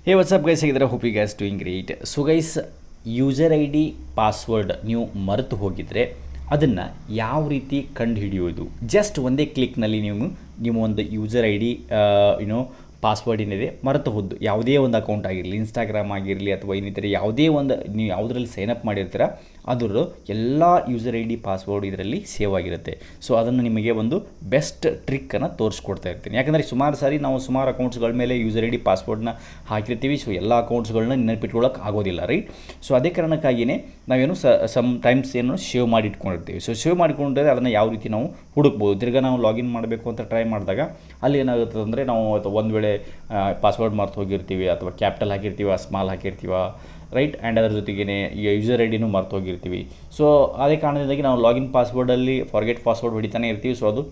ಹೇ what's up guys ಆಗಿದ್ದಾರೆ, hope you guys doing great. So guys, user I D password ನೀವು ಮರೆತು ಹೋಗಿದ್ರೆ ಅದನ್ನು ಯಾವ ರೀತಿ ಕಂಡುಹಿಡಿಯೋದು? ಜಸ್ಟ್ ಒಂದೇ ಕ್ಲಿಕ್ನಲ್ಲಿ ನೀವು ಒಂದು ಯೂಸರ್ ಐ ಡಿ ಪಾಸ್ವರ್ಡ್ ಏನಿದೆ ಮರೆತು ಹೋದ್ದು, ಯಾವುದೇ ಒಂದು ಅಕೌಂಟ್ ಆಗಿರಲಿ, ಇನ್ಸ್ಟಾಗ್ರಾಮ್ ಆಗಿರಲಿ ಅಥವಾ ಇನ್ನಿತರೆ ಯಾವುದೇ ಒಂದು ನೀವು ಯಾವುದರಲ್ಲಿ ಸೈನಪ್ ಮಾಡಿರ್ತೀರ ಅದರ ಎಲ್ಲ ಯೂಸರ್ ಐ ಡಿ ಪಾಸ್ವರ್ಡ್ ಇದರಲ್ಲಿ ಸೇವ್ ಆಗಿರುತ್ತೆ. ಸೊ ಅದನ್ನು ನಿಮಗೆ ಒಂದು ಬೆಸ್ಟ್ ಟ್ರಿಕ್ಕನ್ನು ತೋರಿಸ್ಕೊಡ್ತಾ ಇರ್ತೀನಿ. ಯಾಕಂದರೆ ಸುಮಾರು ಅಕೌಂಟ್ಸ್ಗಳ ಮೇಲೆ ಯೂಸರ್ ಐ ಡಿ ಪಾಸ್ವರ್ಡ್ನ ಹಾಕಿರ್ತೀವಿ. ಸೊ ಎಲ್ಲ ಅಕೌಂಟ್ಸ್ಗಳನ್ನ ನೆನಪಿಟ್ಕೊಳ್ಳೋಕೆ ಆಗೋದಿಲ್ಲ, ರೈಟ್? ಸೊ ಅದೇ ಕಾರಣಕ್ಕಾಗಿಯೇ ನಾವೇನು ಸಮ್ ಟೈಮ್ಸ್ ಸೇವ್ ಮಾಡಿ ಇಟ್ಕೊಂಡಿರ್ತೀವಿ. ಸೊ ಸೇವ್ ಮಾಡಿಕೊಂಡ್ರೆ ಅದನ್ನು ಯಾವ ರೀತಿ ನಾವು ಹುಡುಕ್ಬೋದು. ತಿರ್ಗಿ ನಾವು ಲಾಗಿನ್ ಮಾಡಬೇಕು ಅಂತ ಟ್ರೈ ಮಾಡಿದಾಗ ಅಲ್ಲಿ ಏನಾಗುತ್ತೆ ಅಂದರೆ, ನಾವು ಒಂದು ವೇಳೆ ಪಾಸ್ವರ್ಡ್ ಮರ್ತು ಹೋಗಿರ್ತೀವಿ ಅಥವಾ ಕ್ಯಾಪಿಟಲ್ ಹಾಕಿರ್ತೀವ, ಸ್ಮಾಲ್ ಹಾಕಿರ್ತೀವ, ರೈಟ್? ಆ್ಯಂಡ್ ಅದರ ಜೊತೆಗೇ ಯೂಸರ್ ಐ ಡಿನೂ ಮರ್ತು ಹೋಗಿರ್ತೀವಿ. ಸೊ ಅದೇ ಕಾರಣದಿಂದಾಗಿ ನಾವು ಲಾಗಿನ್ ಪಾಸ್ವರ್ಡಲ್ಲಿ ಫಾರ್ಗೆಟ್ ಪಾಸ್ವರ್ಡ್ ಹೊಡಿತಾನೆ ಇರ್ತೀವಿ. ಸೊ ಅದು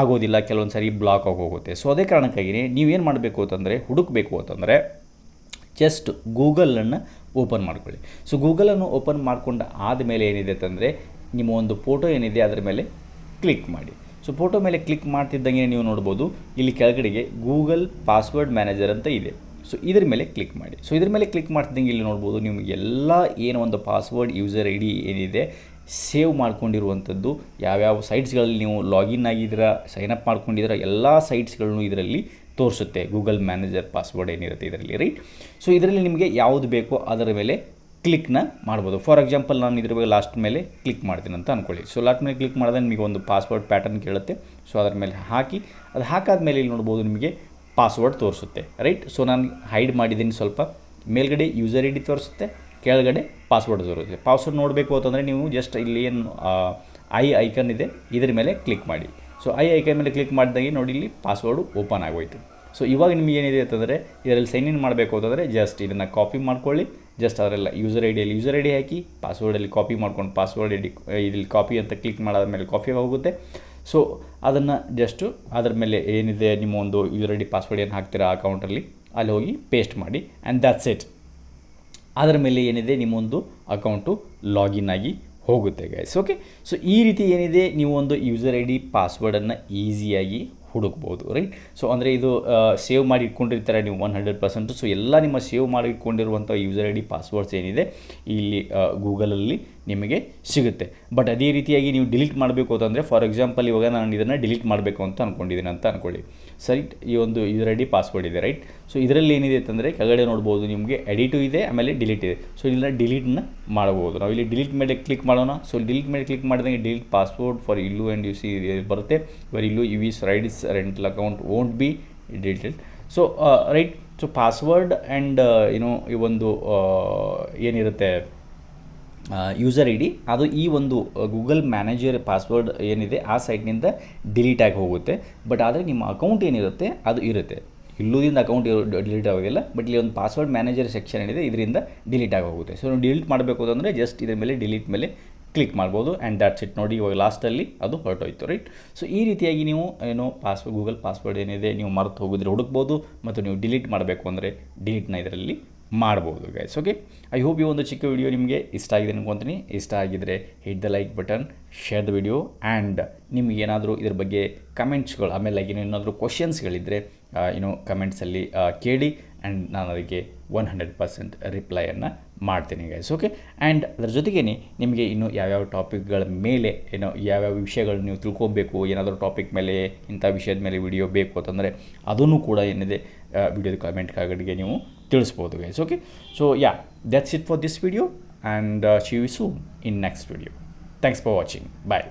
ಆಗೋದಿಲ್ಲ, ಕೆಲವೊಂದು ಸಾರಿ ಬ್ಲಾಕ್ ಆಗೋಗುತ್ತೆ. ಸೊ ಅದೇ ಕಾರಣಕ್ಕಾಗಿ ನೀವೇನು ಮಾಡಬೇಕು ಅಂತಂದರೆ, ಹುಡುಕಬೇಕು ಅಂತಂದರೆ ಜಸ್ಟ್ ಗೂಗಲನ್ನು ಓಪನ್ ಮಾಡ್ಕೊಳ್ಳಿ. ಸೊ ಗೂಗಲನ್ನು ಓಪನ್ ಮಾಡ್ಕೊಂಡು ಆದಮೇಲೆ ಏನಿದೆ ಅಂತಂದರೆ, ನಿಮ್ಮ ಒಂದು ಫೋಟೋ ಏನಿದೆ ಅದರ ಮೇಲೆ ಕ್ಲಿಕ್ ಮಾಡಿ. ಸೊ ಫೋಟೋ ಮೇಲೆ ಕ್ಲಿಕ್ ಮಾಡ್ತಿದ್ದಂಗೆ ನೀವು ನೋಡ್ಬೋದು, ಇಲ್ಲಿ ಕೆಳಗಡೆಗೆ ಗೂಗಲ್ ಪಾಸ್ವರ್ಡ್ ಮ್ಯಾನೇಜರ್ ಅಂತ ಇದೆ. ಸೊ ಇದ್ರ ಮೇಲೆ ಕ್ಲಿಕ್ ಮಾಡಿ. ಸೊ ಇದ್ರ ಮೇಲೆ ಕ್ಲಿಕ್ ಮಾಡ್ತಿದ್ದಂಗೆ ಇಲ್ಲಿ ನೋಡ್ಬೋದು, ನಿಮಗೆ ಎಲ್ಲ ಏನು ಒಂದು ಪಾಸ್ವರ್ಡ್ ಯೂಸರ್ ಐ ಡಿ ಏನಿದೆ ಸೇವ್ ಮಾಡ್ಕೊಂಡಿರುವಂಥದ್ದು, ಯಾವ್ಯಾವ ಸೈಟ್ಸ್ಗಳಲ್ಲಿ ನೀವು ಲಾಗಿನ್ ಆಗಿದ್ದೀರಾ, ಸೈನಪ್ ಮಾಡ್ಕೊಂಡಿದ್ದೀರಾ, ಎಲ್ಲ ಸೈಟ್ಸ್ಗಳನ್ನು ಇದರಲ್ಲಿ ತೋರಿಸುತ್ತೆ. ಗೂಗಲ್ ಮ್ಯಾನೇಜರ್ ಪಾಸ್ವರ್ಡ್ ಏನಿರುತ್ತೆ ಇದರಲ್ಲಿ, ರೈಟ್? ಸೊ ಇದರಲ್ಲಿ ನಿಮಗೆ ಯಾವುದು ಬೇಕೋ ಅದರ ಮೇಲೆ ಕ್ಲಿಕ್ನ ಮಾಡ್ಬೋದು. ಫಾರ್ ಎಕ್ಸಾಂಪಲ್, ನಾನು ಇದ್ರ ಬಗ್ಗೆ ಲಾಸ್ಟ್ ಮೇಲೆ ಕ್ಲಿಕ್ ಮಾಡ್ತೀನಿ ಅಂತ ಅಂದ್ಕೊಳ್ಳಿ. ಸೊ ಲಾಸ್ಟ್ ಮೇಲೆ ಕ್ಲಿಕ್ ಮಾಡಿದ್ರೆ ನಿಮಗೆ ಒಂದು ಪಾಸ್ವರ್ಡ್ ಪ್ಯಾಟರ್ನ್ ಕೇಳುತ್ತೆ. ಸೊ ಅದರ ಮೇಲೆ ಹಾಕಿ, ಅದು ಹಾಕಾದ್ಮೇಲೆ ಇಲ್ಲಿ ನೋಡ್ಬೋದು ನಿಮಗೆ ಪಾಸ್ವರ್ಡ್ ತೋರಿಸುತ್ತೆ, ರೈಟ್? ಸೊ ನಾನು ಹೈಡ್ ಮಾಡಿದ್ದೀನಿ ಸ್ವಲ್ಪ. ಮೇಲ್ಗಡೆ ಯೂಸರ್ ಐ ಡಿ ತೋರಿಸುತ್ತೆ, ಕೆಳಗಡೆ ಪಾಸ್ವರ್ಡ್ ತೋರಿಸುತ್ತೆ. ಪಾಸ್ವರ್ಡ್ ನೋಡಬೇಕು ಅಂತಂದರೆ ನೀವು ಜಸ್ಟ್ ಇಲ್ಲಿ ಏನು ಐಕನ್ ಇದೆ ಇದರ ಮೇಲೆ ಕ್ಲಿಕ್ ಮಾಡಿ. ಸೊ ಐಕನ್ ಮೇಲೆ ಕ್ಲಿಕ್ ಮಾಡಿದಾಗೆ ನೋಡಿ, ಇಲ್ಲಿ ಪಾಸ್ವರ್ಡು ಓಪನ್ ಆಗೋಯ್ತು. ಸೊ ಇವಾಗ ನಿಮಗೆ ಏನಿದೆ ಅಂತಂದರೆ, ಇದರಲ್ಲಿ ಸೈನ್ ಇನ್ ಮಾಡಬೇಕು ಅಂತಂದರೆ ಜಸ್ಟ್ ಇದನ್ನು ಕಾಪಿ ಮಾಡ್ಕೊಳ್ಳಿ. ಜಸ್ಟ್ ಅದರೆಲ್ಲ ಯೂಸರ್ ಐ ಡಿ ಹಾಕಿ, ಪಾಸ್ವರ್ಡಲ್ಲಿ ಕಾಪಿ ಮಾಡ್ಕೊಂಡು ಪಾಸ್ವರ್ಡ್ ಐ ಡಿ ಇಲ್ಲಿ ಕಾಪಿ ಅಂತ ಕ್ಲಿಕ್ ಮಾಡಾದ ಮೇಲೆ ಕಾಪಿ ಹೋಗುತ್ತೆ. ಸೊ ಅದನ್ನು ಜಸ್ಟು ಅದರ ಮೇಲೆ ಏನಿದೆ ನಿಮ್ಮ ಒಂದು ಯೂಸರ್ ಐ ಡಿ ಪಾಸ್ವರ್ಡ್ ಏನು ಹಾಕ್ತೀರಾ ಅಕೌಂಟಲ್ಲಿ, ಅಲ್ಲಿ ಹೋಗಿ ಪೇಸ್ಟ್ ಮಾಡಿ. And that's it. ಅದರ ಮೇಲೆ ಏನಿದೆ ನಿಮ್ಮೊಂದು ಅಕೌಂಟು ಲಾಗಿನ್ ಆಗಿ ಹೋಗುತ್ತೆ ಗೈಸ್. ಓಕೆ, ಸೊ ಈ ರೀತಿ ಏನಿದೆ ನೀವು ಒಂದು ಯೂಸರ್ ಐ ಡಿ ಪಾಸ್ವರ್ಡನ್ನು ಈಸಿಯಾಗಿ ಹುಡುಕ್ಬೋದು, ರೈಟ್? ಸೊ ಅಂದರೆ ಇದು ಸೇವ್ ಮಾಡಿ ಇಟ್ಕೊಂಡಿರ್ತಾರೆ ನೀವು 100%. ಸೊ ಎಲ್ಲ ನಿಮ್ಮ ಸೇವ್ ಮಾಡಿ ಇಟ್ಕೊಂಡಿರುವಂಥ ಯೂಸರ್ ಐ ಡಿ ಪಾಸ್ವರ್ಡ್ಸ್ ಏನಿದೆ ಇಲ್ಲಿ ಗೂಗಲಲ್ಲಿ ನಿಮಗೆ ಸಿಗುತ್ತೆ. ಬಟ್ ಅದೇ ರೀತಿಯಾಗಿ ನೀವು ಡಿಲೀಟ್ ಮಾಡಬೇಕು ಅಂತಂದರೆ, ಫಾರ್ ಎಕ್ಸಾಂಪಲ್ ಇವಾಗ ನಾನು ಇದನ್ನು ಡಿಲೀಟ್ ಮಾಡಬೇಕು ಅಂತ ಅಂದ್ಕೊಂಡಿದ್ದೀನಿ ಅಂತ ಅಂದ್ಕೊಳ್ಳಿ. ಸರಿ, ಈ ಒಂದು ಯೂಸರ್ ಐ ಡಿ ಪಾಸ್ವರ್ಡ್ ಇದೆ, ರೈಟ್? ಸೊ ಇದರಲ್ಲಿ ಏನಿದೆ ಅಂತಂದರೆ ಕೆಳಗಡೆ ನೋಡ್ಬೋದು ನಿಮಗೆ ಎಡಿಟು ಇದೆ, ಆಮೇಲೆ ಡಿಲೀಟ್ ಇದೆ. ಸೊ ಇದನ್ನ ಡಿಲೀಟ್ನ ಮಾಡ್ಬೋದು. ನಾವು ಇಲ್ಲಿ ಡಿಲೀಟ್ ಮೇಲೆ ಕ್ಲಿಕ್ ಮಾಡೋಣ. ಸೊ ಡಿಲೀಟ್ ಮೇಲೆ ಕ್ಲಿಕ್ ಮಾಡಿದಂಗೆ ಡಿಲೀಟ್ ಪಾಸ್ವರ್ಡ್ ಫಾರ್ ಇಲ್ಲು ಆ್ಯಂಡ್ ಯು ಸಿ ಬರುತ್ತೆ. ವೆರ್ ಇಲ್ಲು you with rights rental account won't be deleted. So right, so password and ಈ ಒಂದು ಏನಿರುತ್ತೆ ಯೂಸರ್ ಐ ಡಿ, ಅದು ಈ ಒಂದು ಗೂಗಲ್ ಮ್ಯಾನೇಜರ್ ಪಾಸ್ವರ್ಡ್ ಏನಿದೆ ಆ ಸೈಟ್ನಿಂದ ಡಿಲೀಟ್ ಆಗಿ ಹೋಗುತ್ತೆ. ಬಟ್ ಆದರೆ ನಿಮ್ಮ ಅಕೌಂಟ್ ಏನಿರುತ್ತೆ ಅದು ಇರುತ್ತೆ. ಇಲ್ಲೂದಿಂದ ಅಕೌಂಟ್ ಡಿಲೀಟ್ ಆಗೋದಿಲ್ಲ, ಬಟ್ ಇಲ್ಲಿ ಒಂದು ಪಾಸ್ವರ್ಡ್ ಮ್ಯಾನೇಜರ್ ಸೆಕ್ಷನ್ ಏನಿದೆ ಇದರಿಂದ ಡಿಲೀಟ್ ಆಗಿ ಹೋಗುತ್ತೆ. ಸೊ ನೀವು ಡಿಲೀಟ್ ಮಾಡಬೇಕು ಅಂತಂದರೆ ಜಸ್ಟ್ ಇದ್ರ ಮೇಲೆ ಡಿಲೀಟ್ ಮೇಲೆ ಕ್ಲಿಕ್ ಮಾಡ್ಬೋದು. And that's it. ನೋಡಿ, ಇವಾಗ ಲಾಸ್ಟಲ್ಲಿ ಅದು ಹೊರಟೋಯ್ತು, ರೈಟ್? ಸೊ ಈ ರೀತಿಯಾಗಿ ನೀವು ಗೂಗಲ್ ಪಾಸ್ವರ್ಡ್ ಏನಿದೆ ನೀವು ಮರೆತು ಹೋಗಿದ್ರೆ ಹುಡುಕ್ಬೋದು, ಮತ್ತು ನೀವು ಡಿಲೀಟ್ ಮಾಡಬೇಕು ಅಂದರೆ ಡಿಲೀಟ್ನ ಇದರಲ್ಲಿ ಮಾಡ್ಬೋದು ಗೈಸ್. ಓಕೆ, ಐ ಹೋಪ್ ಈ ಒಂದು ಚಿಕ್ಕ ವಿಡಿಯೋ ನಿಮಗೆ ಇಷ್ಟ ಆಗಿದೆ ಅನ್ಕೊತೀನಿ. ಇಷ್ಟ ಆಗಿದ್ದರೆ hit the like button, share the video, and ನಿಮ್ಗೆ ಏನಾದರೂ ಇದ್ರ ಬಗ್ಗೆ ಕಮೆಂಟ್ಸ್ಗಳು, ಆಮೇಲೆ ಏನಾದರೂ ಕ್ವಶನ್ಸ್ಗಳಿದ್ದರೆ ಕಮೆಂಟ್ಸಲ್ಲಿ ಕೇಳಿ, ಆ್ಯಂಡ್ ನಾನು ಅದಕ್ಕೆ 100% ರಿಪ್ಲೈಯನ್ನು ಮಾಡ್ತೀನಿ ಗೈಸ್. ಓಕೆ, ಆ್ಯಂಡ್ ಅದರ ಜೊತೆಗೇ ನಿಮಗೆ ಇನ್ನೂ ಯಾವ್ಯಾವ ಟಾಪಿಕ್ಗಳ ಮೇಲೆ ಯಾವ್ಯಾವ ವಿಷಯಗಳು ನೀವು ತಿಳ್ಕೊಬೇಕು, ಏನಾದರೂ ಟಾಪಿಕ್ ಮೇಲೆ ಇಂಥ ವಿಷಯದ ಮೇಲೆ ವಿಡಿಯೋ ಬೇಕು ಅಂತಂದರೆ ಅದನ್ನು ಕೂಡ ಏನಿದೆ ವಿಡಿಯೋದ ಕಮೆಂಟ್ ಕಾಗಡಿಗೆ ನೀವು ತಿಳಿಸ್ಬೋದು guys. Okay, so ya, that's it for this video, and see you soon in next video. Thanks for watching. Bye.